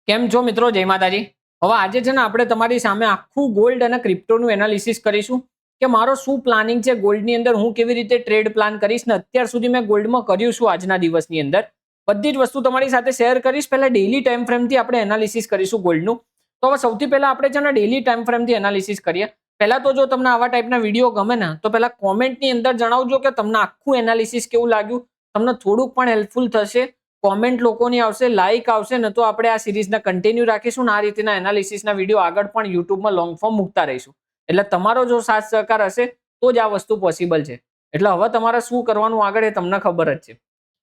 કેમ છો મિત્રો? જય માતાજી. હવે આજે છે ને આપણે તમારી સામે આખું ગોલ્ડ અને ક્રિપ્ટોનું એનાલિસિસ કરીશું કે મારો શું પ્લાનિંગ છે ગોલ્ડની અંદર, હું કેવી રીતે ટ્રેડ પ્લાન કરીશ ને અત્યાર સુધી મેં ગોલ્ડમાં કર્યું શું આજના દિવસની અંદર, બધી જ વસ્તુ તમારી સાથે શેર કરીશ. પહેલા ડેલી ટાઈમ ફ્રેમથી આપણે એનાલિસિસ કરીશું ગોલ્ડનું. તો હવે સૌથી પહેલા આપણે છે ને ડેલી ટાઈમ ફ્રેમથી એનાલિસિસ કરીએ. પહેલા તો જો તમને આવા ટાઈપના વિડીયો ગમે ને તો પહેલા કોમેન્ટની અંદર જણાવજો કે તમને આખું એનાલિસિસ કેવું લાગ્યું, તમને થોડુંક પણ હેલ્પફુલ થશે. કોમેન્ટ લોકોની આવશે, લાઈક આવશે ને તો આપણે આ સિરીઝને કન્ટિન્યુ રાખીશું ને આ રીતના એનાલિસિસના વિડીયો આગળ પણ યુટ્યુબમાં લોંગ ફોર્મ મૂકતા રહીશું. એટલે તમારો જો સાથ સહકાર હશે તો જ આ વસ્તુ પોસિબલ છે. એટલે હવે તમારે શું કરવાનું આગળ એ તમને ખબર જ છે.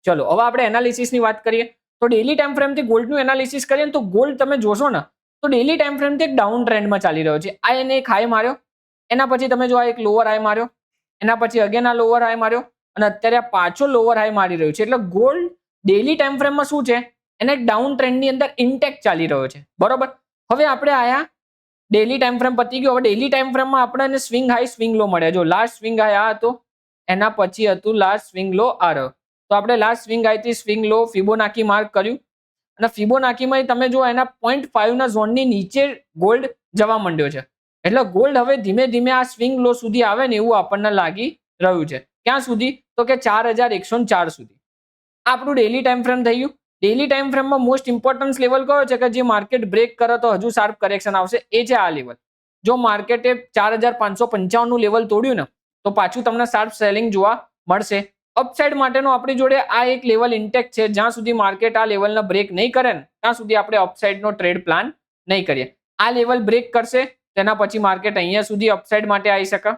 ચલો હવે આપણે એનાલિસિસની વાત કરીએ તો ડેલી ટાઈમ ફ્રેમથી ગોલ્ડનું એનાલિસિસ કરીએ તો ગોલ્ડ તમે જોશો ને તો ડેલી ટાઈમ ફ્રેમથી એક ડાઉન ટ્રેન્ડમાં ચાલી રહ્યો છે. આ એને એક હાઈ માર્યો, એના પછી તમે જો આ એક લોઅર હાઈ માર્યો, એના પછી અગેન આ લોઅર હાઈ માર્યો અને અત્યારે આ પાછો લોઅર હાઈ મારી રહ્યું છે. એટલે ગોલ્ડ ડેલી ટાઈમ ફ્રેમમાં શું છે, એને એક ડાઉન ટ્રેન્ડની અંદર ઇન્ટેક ચાલી રહ્યો છે. બરોબર. હવે આપણે આયા ડેલી ટાઈમ ફ્રેમ પતી ગયો. હવે ડેલી ટાઈમ ફ્રેમમાં આપણને સ્વિંગ હાઈ સ્વિંગ લો મળ્યા. જો લાસ્ટ સ્વિંગ હાઈ આ હતો, એના પછી હતું લાસ્ટ સ્વિંગ લો આ રહ્યો. તો આપણે લાસ્ટ સ્વિંગ હાઈ થી સ્વિંગ લો ફિબોનાકી માર્ક કર્યું અને ફિબોનાકીમાં તમે જો એના 0.5 ના ઝોનની નીચે ગોલ્ડ જવા માંડ્યો છે. એટલે ગોલ્ડ હવે ધીમે ધીમે આ સ્વિંગ લો સુધી આવે ને એવું આપણને લાગી રહ્યું છે. ક્યાં સુધી? તો કે 4104 સુધી. આપણું ડેલી ટાઈમ ફ્રેમ થઈ ગયું. ડેલી ટાઈમ ફ્રેમમાં મોસ્ટ ઇમ્પોર્ટન્સ લેવલ કયો છે કે જે માર્કેટ બ્રેક કરે તો હજુ શાર્પ કરેક્શન આવશે, એ છે આ લેવલ. જો માર્કેટે 4555 નું લેવલ તોડ્યું ને તો પાછું તમને શાર્પ સેલિંગ જોવા મળશે. અપસાઇડ માટેનો આપણી જોડે આ એક લેવલ ઇન્ટેક છે. જ્યાં સુધી માર્કેટ આ લેવલને બ્રેક નહીં કરે ને ત્યાં સુધી આપણે અપસાઇડનો ટ્રેડ પ્લાન નહીં કરીએ. આ લેવલ બ્રેક કરશે તેના પછી માર્કેટ અહીંયા સુધી અપસાઇડ માટે આવી શકે.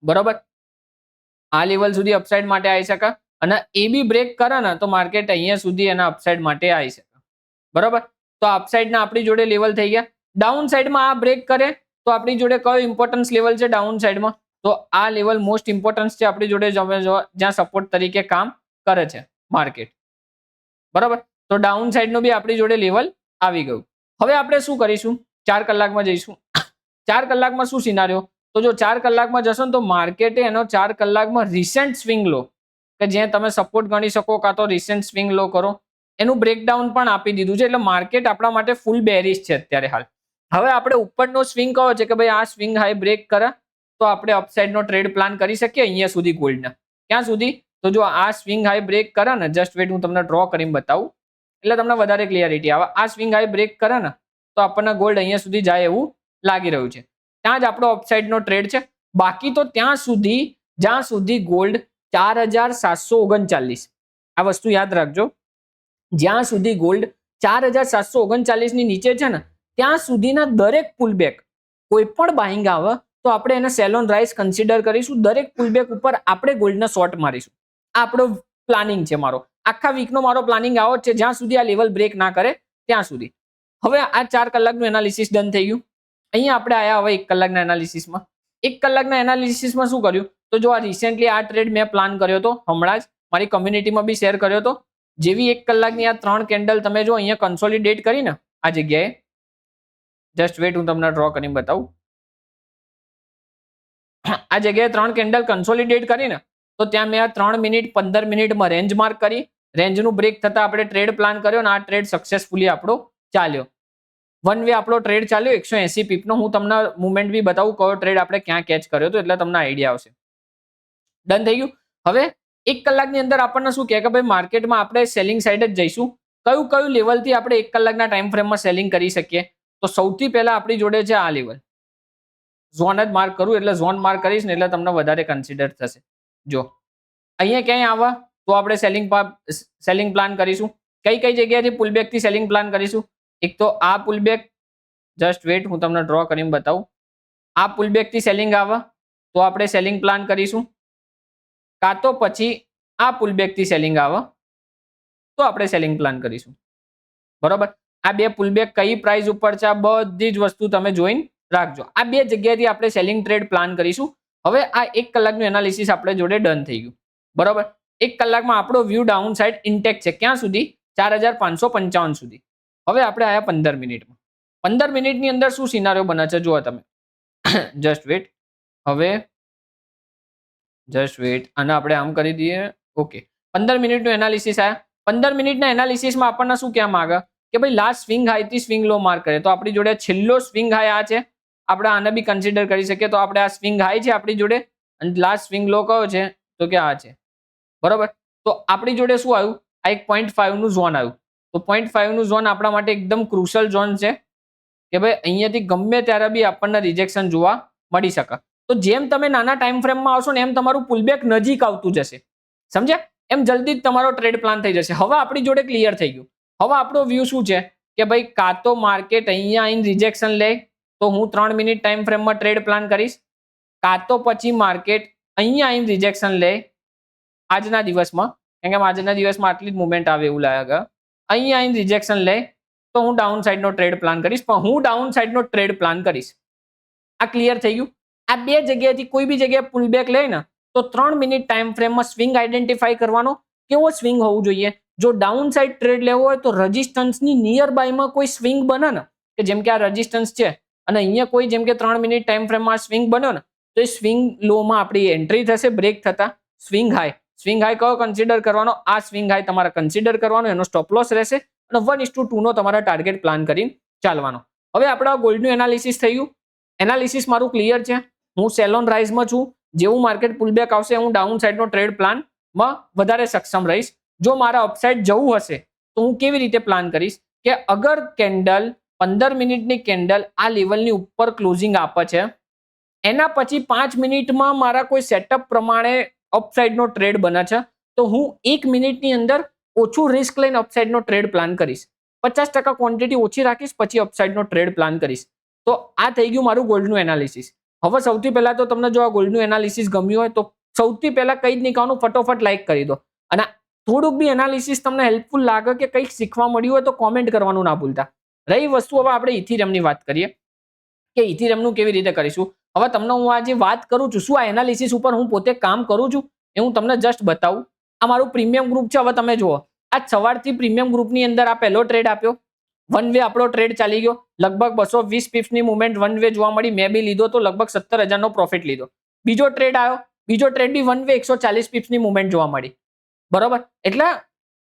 બરોબર. આ લેવલ સુધી અપસાઇડ માટે આવી શકે અને એ બી બ્રેક કરે ને તો માર્કેટ અહીંયા સુધી એના અપસાઇડ માટે આવી શકે. બરોબર. તો અપસાઇડના આપણી જોડે લેવલ થઈ ગયા. ડાઉન સાઈડમાં આ બ્રેક કરે તો આપણી જોડે કયો ઇમ્પોર્ટન્સ લેવલ છે ડાઉન સાઈડમાં? તો આ લેવલ મોસ્ટ ઇમ્પોર્ટન્સ છે આપણી જોડે, જ્યાં સપોર્ટ તરીકે કામ કરે છે માર્કેટ. બરોબર. તો ડાઉન સાઈડનો બી આપણી જોડે લેવલ આવી ગયું. હવે આપણે શું કરીશું? 4 કલાકમાં જઈશું. 4 કલાકમાં શું સિનારિયો? તો જો 4 કલાકમાં જશો ને તો માર્કેટે એનો 4 કલાકમાં રિસેન્ટ સ્વિંગ લો કે જ્યાં તમે સપોર્ટ ગણી શકો કાં તો રિસેન્ટ સ્વિંગ લો કરો, એનું બ્રેકડાઉન પણ આપી દીધું છે. એટલે માર્કેટ આપણા માટે ફૂલ બેરિશ છે અત્યારે હાલ. હવે આપણે ઉપરનો સ્વિંગ કયો છે કે ભાઈ આ સ્વિંગ હાઈ બ્રેક કરે તો આપણે અપસાઇડનો ટ્રેડ પ્લાન કરી શકીએ અહીંયા સુધી ગોલ્ડના. ક્યાં સુધી? તો જો આ સ્વિંગ હાઈ બ્રેક કરે ને, જસ્ટ વેટ હું તમને ડ્રો કરીને બતાવું એટલે તમને વધારે ક્લિયરિટી આવે. આ સ્વિંગ હાઈ બ્રેક કરે ને તો આપણને ગોલ્ડ અહીંયા સુધી જાય એવું લાગી રહ્યું છે. ત્યાં જ આપણો અપસાઇડનો ટ્રેડ છે. બાકી તો ત્યાં સુધી જ્યાં સુધી ગોલ્ડ 4739, આ વસ્તુ યાદ રાખજો, જ્યાં સુધી ગોલ્ડ 4739 ની નીચે છે ને ત્યાં સુધીના દરેક પુલબેક, કોઈ પણ બાઇંગ આવે તો આપણે એને સેલ ઓન રાઇઝ કન્સિડર કરીશું. દરેક પુલબેક ઉપર આપણે ગોલ્ડને શોર્ટ મારીશું. આ આપણો પ્લાનિંગ છે મારો. આખા વીકનો મારો પ્લાનિંગ આવો જ છે જ્યાં સુધી આ લેવલ બ્રેક ના કરે ત્યાં સુધી. હવે આ 4 કલાકનું એનાલિસિસ ડન થઈ ગયું. અહીંયા આપણે આયા હવે 1 કલાકના એનાલિસિસમાં. 1 કલાકના એનાલિસિસમાં શું કર્યું? તો જો આ રિસેન્ટલી આ ટ્રેડ મેં પ્લાન કર્યો હતો, હમણાં જ મારી કમ્યુનિટીમાં બી શેર કર્યો હતો. જેવી 1 કલાકની આ 3 કેન્ડલ તમે જો અહીંયા કન્સોલિડેટ કરીને આ જગ્યાએ, જસ્ટ વેટ હું તમને ડ્રો કરીને બતાવું. આ જગ્યાએ 3 કેન્ડલ કન્સોલિડેટ કરીને તો ત્યાં મેં આ 3 મિનિટ 15 મિનિટમાં રેન્જ માર્ક કરી. રેન્જનું બ્રેક થતા આપણે ટ્રેડ પ્લાન કર્યો અને આ ટ્રેડ સક્સેસફુલી આપણો ચાલ્યો. વન વે આપણો ટ્રેડ ચાલ્યો 180 પીપનો. હું તમને મુવમેન્ટ બી બતાવું કયો ટ્રેડ આપણે ક્યાં કેચ કર્યો હતો એટલે તમને આઈડિયા આવશે. ડન થઈ ગયું. હવે 1 કલાકની અંદર આપણને શું કહે કે ભાઈ માર્કેટમાં આપણે સેલિંગ સાઈડ જ જઈશું. કયું કયું લેવલથી આપણે 1 કલાકના ટાઈમ ફ્રેમમાં સેલિંગ કરી શકીએ? તો સૌથી પહેલા આપણી જોડે છે આ લેવલ. ઝોન જ માર્ક કરું એટલે ઝોન માર્ક કરીશ ને એટલે તમને વધારે કન્સિડર થશે. જો અહીંયા ક્યાંય આવે તો આપણે સેલિંગ પ્લાન કરીશું. કઈ કઈ જગ્યાએથી પુલબેકથી સેલિંગ પ્લાન કરીશું? એક તો આ પુલબેક, જસ્ટ વેટ હું તમને ડ્રો કરીને બતાવું. આ પુલબેકથી સેલિંગ આવે તો આપણે સેલિંગ પ્લાન કરીશું, કાં તો પછી આ પુલબેકથી સેલિંગ આવે તો આપણે સેલિંગ પ્લાન કરીશું. બરોબર. આ બે પુલબેક કઈ પ્રાઇસ ઉપર છે આ બધી જ વસ્તુ તમે જોઈને રાખજો. આ બે જગ્યાએથી આપણે સેલિંગ ટ્રેડ પ્લાન કરીશું. હવે આ 1 કલાકનું એનાલિસિસ આપણે જોડે ડન થઈ ગયું. બરોબર. 1 કલાકમાં આપણો વ્યૂ ડાઉન સાઇડ ઇન્ટેક છે. ક્યાં સુધી? 4555 સુધી. હવે આપણે આયા 15 મિનિટમાં. 15 મિનિટની અંદર શું સિનારિયો બને છે જુઓ તમે. Just wait. હવે જસ્ટ વેટ અને આપણે આમ કરી દઈએ. ઓકે. 15 મિનિટનું એનાલિસિસ આયા. 15 મિનિટના એનાલિસિસમાં આપણને શું કહેવા માંગે કે ભાઈ લાસ્ટ સ્વિંગ હાઈ થી સ્વિંગ લો માર્ક કરે, તો આપણી જોડે છેલ્લો સ્વિંગ હાઈ આ છે, આપણે આને બી કન્સિડર કરી શકીએ. તો આપણે આ સ્વિંગ હાઈ છે આપણી જોડે અને લાસ્ટ સ્વિંગ લો કયો છે તો કે આ છે. બરોબર, તો આપણી જોડે શું આવ્યું, આ એક 0.5 નું ઝોન આવ્યું. તો 0.5 નું ઝોન આપણા માટે એકદમ ક્રુશિયલ ઝોન છે કે ભાઈ અહીંયાથી ગમે ત્યારે બી આપણને રિજેક્શન જોવા મળી શકે. તો જેમ તમે નાના ટાઈમ ફ્રેમમાં આવશો ને એમ તમારું પુલબેક નજીક આવતું જશે, સમજ્યા? એમ જલ્દી જ તમારો ટ્રેડ પ્લાન થઈ જશે. હવે આપણી જોડે ક્લિયર થઈ ગયું. હવે આપણો વ્યૂ શું છે કે ભાઈ કાં તો માર્કેટ અહીંયા આવીને રિજેક્શન લે તો હું 3 મિનિટ ટાઈમ ફ્રેમમાં ટ્રેડ પ્લાન કરીશ, કાં તો પછી માર્કેટ અહીંયા આવીને રિજેક્શન લે આજના દિવસમાં, કેમ કે આજના દિવસમાં આટલી જ મુવમેન્ટ આવે એવું લાગે, અહીંયા આવીને રિજેક્શન લે તો હું ડાઉન સાઈડનો ટ્રેડ પ્લાન કરીશ, પણ હું ડાઉન સાઈડનો ટ્રેડ પ્લાન કરીશ. આ ક્લિયર થઈ ગયું. આ બે જગ્યાએથી કોઈ બી જગ્યાએ પુલબેક લે ને તો 3 મિનિટ ટાઈમ ફ્રેમમાં સ્વિંગ આઈડેન્ટિફાઈ કરવાનો, કેવો સ્વિંગ હોવું જોઈએ. જો ડાઉન સાઈડ ટ્રેડ લેવો હોય તો રેઝિસ્ટન્સની નિયર બાયમાં કોઈ સ્વિંગ બને ને, કે જેમ કે આ રેઝિસ્ટન્સ છે અને અહીંયા કોઈ જેમ કે 3 મિનિટ ટાઈમ ફ્રેમમાં સ્વિંગ બન્યો ને તો એ સ્વિંગ લોમાં આપણી એન્ટ્રી થશે બ્રેક થતા. સ્વિંગ હાઈ કયો કન્સિડર કરવાનો, આ સ્વિંગ હાઈ તમારે કન્સિડર કરવાનો, એનો સ્ટોપ લોસ રહેશે અને 1:2 નો તમારા ટાર્ગેટ પ્લાન કરીને ચાલવાનો. હવે આપણા ગોલ્ડનું એનાલિસિસ થઈ ગયું. એનાલિસિસ મારું ક્લિયર છે. હું સેલ ઓન રાઇઝમાં છું. જેવું માર્કેટ પુલબેક આવશે હું ડાઉન સાઈડનો ટ્રેડ પ્લાનમાં વધારે સક્ષમ રહીશ. જો મારા અપસાઇડ જવું હશે તો હું કેવી રીતે પ્લાન કરીશ કે અગર કેન્ડલ 15 મિનિટની કેન્ડલ આ લેવલની ઉપર ક્લોઝિંગ આપે છે, એના પછી 5 મિનિટમાં મારા કોઈ સેટઅપ પ્રમાણે અપસાઇડનો ટ્રેડ બને છે, તો હું 1 મિનિટની અંદર ઓછું રિસ્ક લઈને અપસાઇડનો ટ્રેડ પ્લાન કરીશ. 50% ક્વોન્ટિટી ઓછી રાખીશ, પછી અપસાઇડનો ટ્રેડ પ્લાન કરીશ. તો આ થઈ ગયું મારું ગોલ્ડનું એનાલિસિસ. હવે સૌથી પહેલા તો તમને જો આ ગોલ્ડનું એનાલિસિસ ગમ્યું હોય તો સૌથી પહેલા કંઈ જ નહીં કરવાનું, ફટોફટ લાઈક કરી દો. અને થોડુંક બી એનાલિસિસ તમને હેલ્પફુલ લાગે કે કંઈક શીખવા મળ્યું હોય તો કોમેન્ટ કરવાનું ના ભૂલતા. રહી વસ્તુ, હવે આપણે ઇથિરિયમની વાત કરીએ કે ઇથિરિયમનું કેવી રીતે કરીશું. હવે તમને હું આ જે વાત કરું છું, શું આ એનાલિસિસ ઉપર હું પોતે કામ કરું છું એ હું તમને જસ્ટ બતાવું. આ મારું પ્રીમિયમ ગ્રુપ છે. હવે તમે જુઓ, આ સવારથી પ્રીમિયમ ગ્રુપની અંદર આ પહેલો ટ્રેડ આપ્યો, વન વે આપણો ટ્રેડ ચાલી ગયો, લગભગ 220 પિપ્સની મુવમેન્ટ વન વે જોવા મળી, મેં બી લીધો તો લગભગ 17,000 નો પ્રોફિટ લીધો. બીજો ટ્રેડ આવ્યો, બીજો ટ્રેડ બી વન વે 140 પિપ્સની મુવમેન્ટ જોવા મળી. બરોબર, એટલે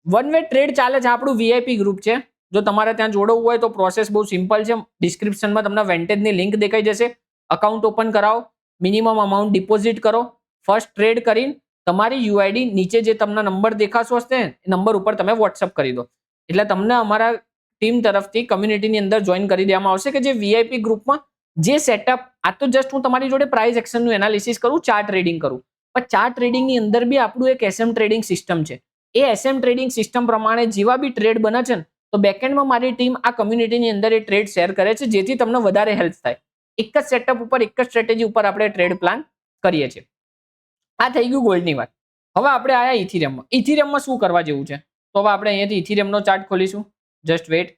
વન વે ટ્રેડ ચાલે છે. આપણું વીઆઈપી ગ્રુપ છે. જો તમારે ત્યાં જોડવું હોય તો પ્રોસેસ બહુ સિમ્પલ છે. ડિસ્ક્રિપ્શનમાં તમને વેન્ટેજની લિંક દેખાઈ જશે. અકાઉન્ટ ઓપન કરાવો, મિનિમમ અમાઉન્ટ ડિપોઝિટ કરો, ફર્સ્ટ ટ્રેડ કરીને તમારી યુઆઈડી નીચે જે તમને નંબર દેખાશો હશે એ નંબર ઉપર તમે વોટ્સઅપ કરી દો, એટલે તમને અમારા ટીમ તરફથી કમ્યુનિટીની અંદર જોઈન કરી દેવામાં આવશે કે જે વીઆઈપી ગ્રુપમાં જે સેટઅપ, આ તો જસ્ટ હું તમારી જોડે પ્રાઇસ એક્શનનું એનાલિસિસ કરું, ચાર્ટ ટ્રેડિંગ કરું, પણ ચાર્ટ ટ્રેડિંગની અંદર બી આપણું એક એસએમ ટ્રેડિંગ સિસ્ટમ છે. એ એસએમ ટ્રેડિંગ સિસ્ટમ પ્રમાણે જેવા બી ટ્રેડ બને છે ને તો બેકએન્ડમાં મારી ટીમ આ કમ્યુનિટીની અંદર એ ટ્રેડ શેર કરે છે, જેથી તમને વધારે હેલ્પ થાય. એક જ સેટઅપ ઉપર, એક જ સ્ટ્રેટેજી ઉપર આપણે ટ્રેડ પ્લાન કરીએ છીએ. આ થઈ ગયું ગોલ્ડની વાત. હવે આપણે આયા ઇથિરિયમમાં. ઇથિરિયમમાં શું કરવા જેવું છે, તો હવે આપણે અહીંયાથી ઇથિરિયમનો ચાર્ટ ખોલીશું. Just wait.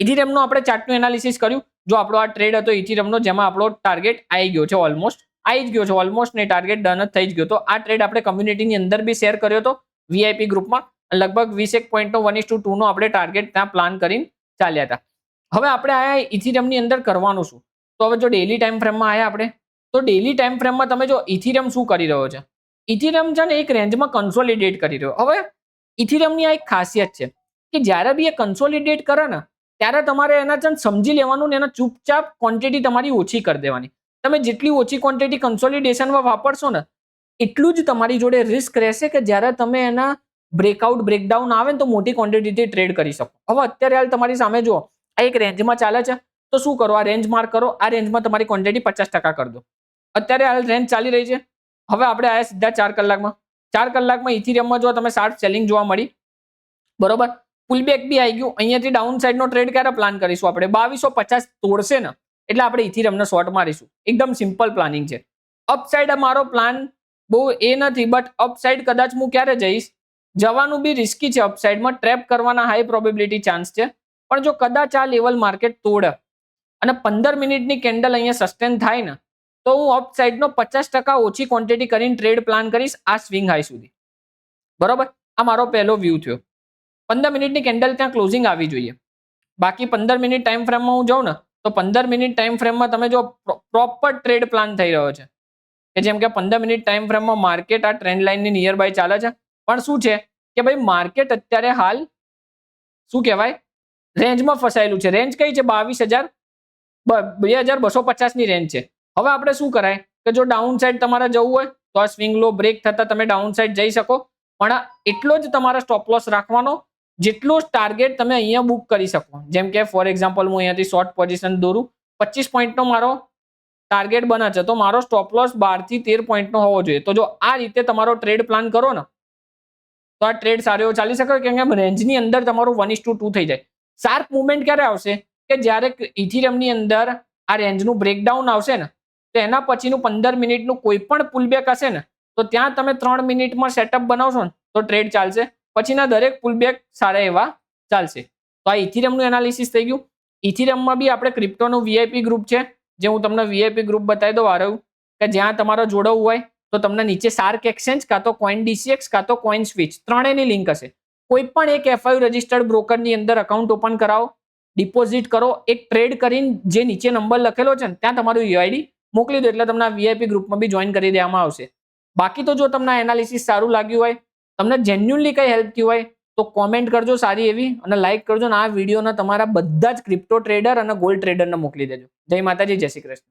ઇથિરિયમનો આપણે ચાર્ટનું એનાલિસિસ કર્યું. જો આપણો આ ટ્રેડ હતો ઇથિરિયમનો, જેમાં આપણો ટાર્ગેટ આવી ગયો છે, ઓલમોસ્ટ ને ટાર્ગેટ ડન જ થઈ જ ગયો. તો આ ટ્રેડ આપણે કમ્યુનિટીની અંદર બી શેર કર્યો હતો વીઆઈપી ગ્રુપમાં. લગભગ 21 પોઈન્ટનો 1:2 નો આપણે ટાર્ગેટ ત્યાં પ્લાન કરીને ચાલ્યા હતા. હવે આપણે આયા ઇથિરિયમની અંદર કરવાનું શું, તો હવે જો ડેલી ટાઈમ ફ્રેમમાં આયા આપણે, તો ડેલી ટાઈમ ફ્રેમમાં તમે જો ઇથિરિયમ શું કરી રહ્યો છે, ઇથિરિયમ છે ને એક રેન્જમાં કન્સોલિડેટ કરી રહ્યો. હવે ઇથિરિયમની આ એક ખાસિયત છે કે જ્યારે બી એ કન્સોલિડેટ કરે ને ત્યારે તમારે એના છે સમજી લેવાનું ને એના ચૂપચાપ ક્વોન્ટિટી તમારી ઓછી કરી દેવાની. તમે જેટલી ઓછી ક્વોન્ટિટી કન્સોલિડેશનમાં વાપરશો ને એટલું જ તમારી જોડે રિસ્ક રહેશે કે જ્યારે તમે એના બ્રેકઆઉટ બ્રેકડાઉન આવે ને તો મોટી ક્વોન્ટિટીથી ટ્રેડ કરી શકો. હવે અત્યારે હાલ તમારી સામે જુઓ, આ એક રેન્જમાં ચાલે છે, તો શું કરો, આ રેન્જ માર્ક કરો, આ રેન્જમાં તમારી ક્વોન્ટિટી 50% કરી દો. અત્યારે હાલ રેન્જ ચાલી રહી છે. હવે આપણે આયા સીધા 4 કલાકમાં. 4 કલાકમાં ઇથિરિયમમાં જો તમે શાર્પ સેલિંગ જોવા મળી, બરોબર, પુલબેક બી આવી ગયું. અહીંયાથી ડાઉન સાઈડનો ટ્રેડ ક્યારે પ્લાન કરીશું આપણે, 2250 તોડશે ને એટલે આપણે ઇથિરિયમને શોર્ટ મારીશું. એકદમ સિમ્પલ પ્લાનિંગ છે. અપસાઇડ મારો પ્લાન બહુ એ નથી, બટ અપસાઇડ કદાચ હું ક્યારે જઈશ, જવાનું બી રિસ્કી છે. અપસાઇડમાં ટ્રેપ કરવાના હાઈ પ્રોબેબિલિટી ચાન્સ છે, પણ જો કદાચ આ લેવલ માર્કેટ તોડે અને 15 મિનિટની કેન્ડલ અહીંયા સસ્ટેન થાય ને તો હું અપસાઇડનો 50% ઓછી ક્વોન્ટિટી કરીને ટ્રેડ પ્લાન કરીશ આ સ્વિંગ હાઈ સુધી. બરોબર, આ મારો પહેલો વ્યૂ થયો. 15 મિનિટની કેન્ડલ ત્યાં ક્લોઝિંગ આવી જોઈએ. બાકી 15 મિનિટ ટાઈમ ફ્રેમમાં હું જાઉં ને તો 15 મિનિટ ટાઈમ ફ્રેમમાં તમે જો પ્રોપર ટ્રેડ પ્લાન થઈ રહ્યો છે કે જેમ કે 15 મિનિટ ટાઈમ ફ્રેમમાં માર્કેટ આ ટ્રેન્ડ લાઇનની નિયર બાય ચાલે છે, પણ શું છે કે ભાઈ માર્કેટ અત્યારે હાલ શું કહેવાય રેન્જમાં ફસાયેલું છે. રેન્જ કઈ છે? 22,250 ની રેન્જ છે. હવે આપણે શું કરાય કે જો ડાઉન સાઈડ તમારે જવું હોય તો આ સ્વિંગ લો બ્રેક થતા તમે ડાઉન સાઈડ જઈ શકો, પણ એટલો જ તમારા સ્ટોપ લોસ રાખવાનો જેટલો ટાર્ગેટ તમે અહીંયા બુક કરી શકો. જેમ કે ફોર એક્ઝામ્પલ હું અહીંયાથી શોર્ટ પોઝિશન દોરું, 25 પોઈન્ટનો મારો ટાર્ગેટ બને છે, તો મારો સ્ટોપ લોસ 12 થી 13 પોઈન્ટનો હોવો જોઈએ. તો જો આ રીતે તમારો ટ્રેડ પ્લાન કરો ને તો આ ટ્રેડ સારો એવો ચાલી શકે, કેમ કે રેન્જની અંદર તમારું 1:2 થઈ જાય. શાર્પ મુવમેન્ટ ક્યારે આવશે કે જ્યારે ઇથિરિયમની અંદર આ રેન્જનું બ્રેકડાઉન આવશે ને તો એના પછીનું 15 મિનિટનું કોઈ પણ પુલબેક હશે ને તો ત્યાં તમે 3 મિનિટમાં સેટઅપ બનાવશો ને તો ટ્રેડ ચાલશે. પછીના દરેક પુલબેક સારા એવા ચાલશે. તો આ ઇથિરિયમનું એનાલિસિસ થઈ ગયું. ઇથિરિયમમાં બી આપણે ક્રિપ્ટોનું વીઆઈપી ગ્રુપ છે, જે હું તમને વીઆઈપી ગ્રુપ બતાવી દઉં આરવ, કે જ્યાં તમારે જોડાવવું હોય તો તમને નીચે શાર્ક એક્સચેન્જ કાં તો કોઈન ડીસીએક્સ કાં તો કોઈન સ્વિચ ત્રણેયની લિંક હશે. કોઈ પણ એક એફઆઈ રજિસ્ટર્ડ બ્રોકરની અંદર અકાઉન્ટ ઓપન કરાવો, ડિપોઝિટ કરો, એક ટ્રેડ કરીને જે નીચે નંબર લખેલો છે ને ત્યાં તમારું યુઆઈડી મોકલી દો એટલે તમને આ વીઆઈપી ગ્રુપમાં બી જોઈન કરી દેવામાં આવશે. બાકી તો જો તમને એનાલિસિસ સારું લાગ્યું હોય, તમને જેન્યુઅલી કઈ હેલ્પ થયું હોય તો કોમેન્ટ કરજો સારી એવી, અને લાઈક કરજો, અને આ વિડીયોને તમારા બધા જ ક્રિપ્ટો ટ્રેડર અને ગોલ્ડ ટ્રેડરને મોકલી દેજો. જય માતાજી, જય શ્રી કૃષ્ણ.